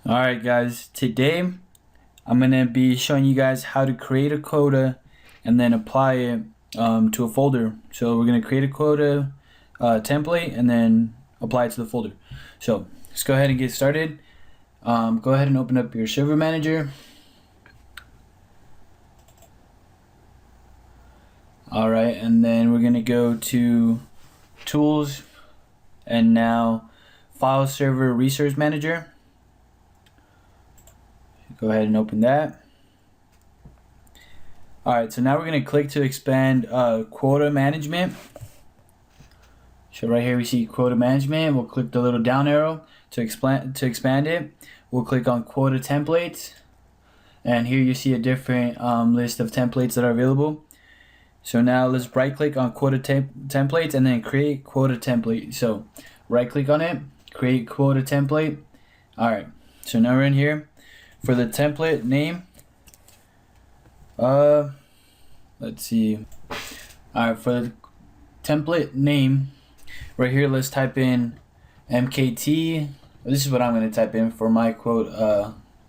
Alright guys, today I'm going to be showing you guys how to create a quota and then apply it to a folder. So we're going to create a quota template and then apply it to the folder. So let's go ahead and get started. Go ahead and open up your server manager. Alright, and then we're going to go to tools and now file server resource manager. Go ahead and open that. Alright, so now we're going to click to expand quota management. So right here we see quota management. We'll click the little down arrow to expand it. We'll click on quota templates. And here you see a different list of templates that are available. So now let's right click on quota templates and then create quota template. So right click on it, create quota template. Alright, so now we're in here. For the template name, let's see. Alright, for the template name, right here, let's type in MKT. This is what I'm going to type in for my quote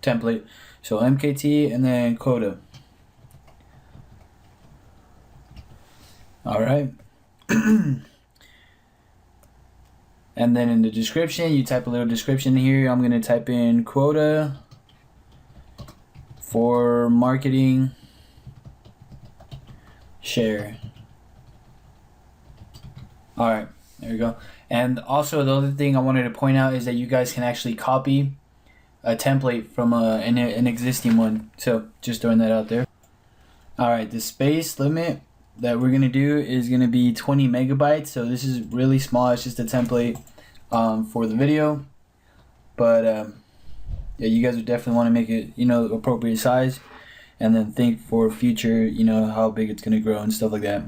template. So MKT and then quota. Alright. And then in the description, you type a little description here. I'm going to type in quota for marketing share. Alright, there we go. And also the other thing I wanted to point out is that you guys can actually copy a template from an existing one. So just throwing that out there. Alright, the space limit that we're gonna do is gonna be 20 megabytes. So this is really small. It's just a template for the video. But yeah, you guys would definitely want to make it, appropriate size, and then think for future, how big it's gonna grow and stuff like that.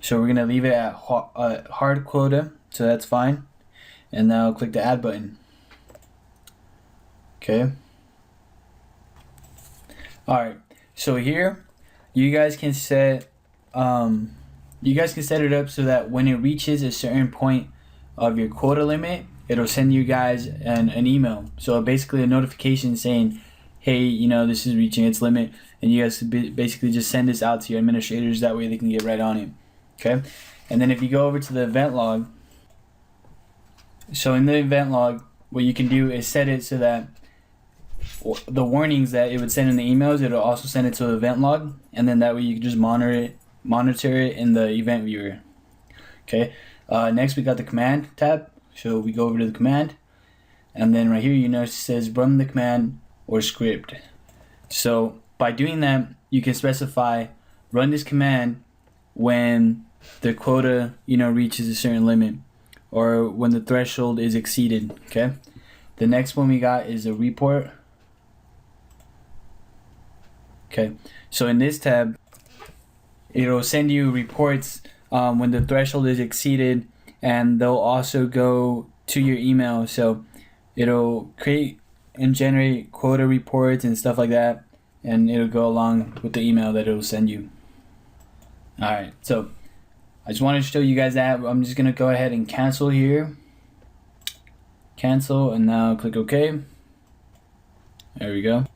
So we're gonna leave it at hard quota, so that's fine. And now click the add button. Okay. All right. So here, you guys can set it up so that when it reaches a certain point of your quota limit, it'll send you guys an email. So basically a notification saying, hey, this is reaching its limit, and you guys basically just send this out to your administrators. That way they can get right on it. Okay. And then if you go over to the event log, so in the event log, what you can do is set it so that the warnings that it would send in the emails, it'll also send it to the event log, and then that way you can just monitor it in the event viewer. Okay. Next we got the command tab. So we go over to the command, and then right here you notice it says run the command or script. So by doing that, you can specify run this command when the quota reaches a certain limit, or when the threshold is exceeded. Okay. The next one we got is a report. Okay. So in this tab, it'll send you reports when the threshold is exceeded, and they'll also go to your email. So it'll create and generate quota reports and stuff like that, and it'll go along with the email that it'll send you. Alright, so I just wanted to show you guys that. I'm just gonna go ahead and cancel here. Cancel, and now click OK. There we go.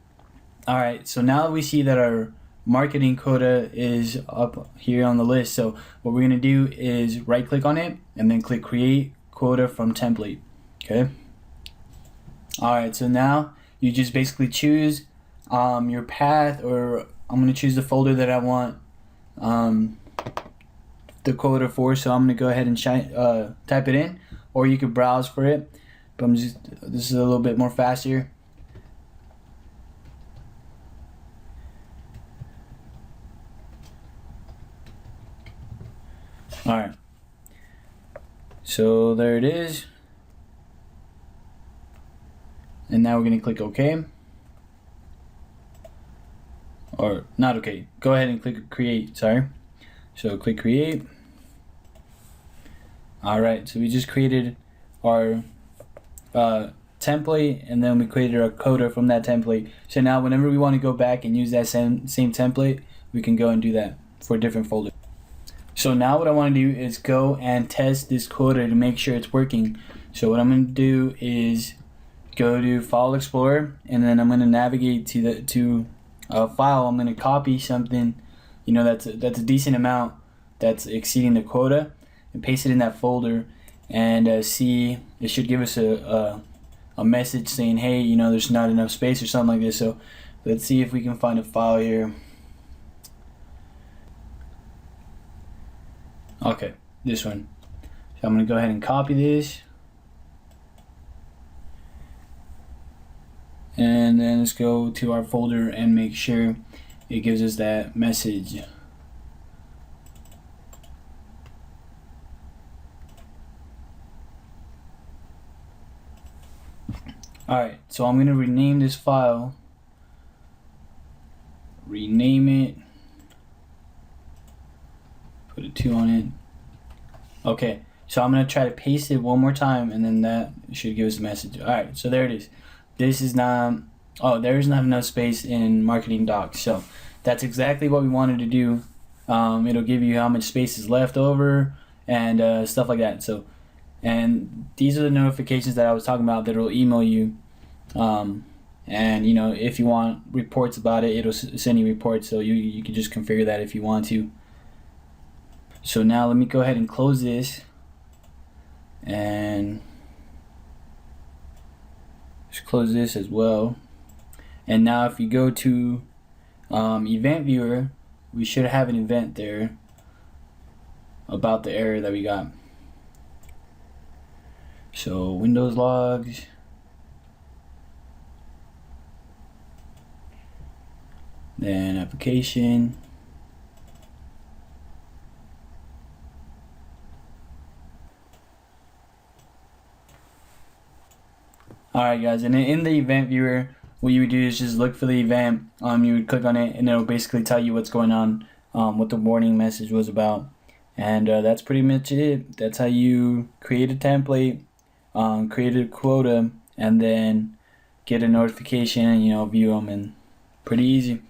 Alright, so now we see that our marketing quota is up here on the list. So what we're going to do is right click on it and then click create quota from template. Okay. Alright, so now you just basically choose your path, or I'm going to choose the folder that I want the quota for. So I'm going to go ahead and type it in, or you could browse for it, but this is a little bit more faster. Alright, so there it is, and now we're going to click OK, or not OK, go ahead and click create, sorry. So click create. Alright, so we just created our template, and then we created our quota from that template. So now whenever we want to go back and use that same template, we can go and do that for a different folder. So now what I want to do is go and test this quota to make sure it's working. So what I'm going to do is go to File Explorer, and then I'm going to navigate to a file. I'm going to copy something, you know, that's a decent amount, that's exceeding the quota, and paste it in that folder, and see, it should give us a message saying, hey, you know, there's not enough space or something like this. So let's see if we can find a file here. Okay, this one. So I'm going to go ahead and copy this. And then let's go to our folder and make sure it gives us that message. Alright, so I'm going to rename this file. Rename it. Put a 2 on it. Okay, so I'm going to try to paste it one more time, and then that should give us a message. Alright, so there it is. This is not, there's not enough space in marketing docs. So that's exactly what we wanted to do. It'll give you how much space is left over and stuff like that. So, and these are the notifications that I was talking about that will email you. And you know, if you want reports about it, it'll send you reports. So you can just configure that if you want to. So now let me go ahead and close this, and just close this as well. And now if you go to event viewer, we should have an event there about the error that we got. So Windows logs, then application, alright guys, and then in the event viewer, what you would do is just look for the event. You would click on it, and it'll basically tell you what's going on, what the warning message was about. And that's pretty much it. That's how you create a template, create a quota, and then get a notification and, you know, view them, and pretty easy.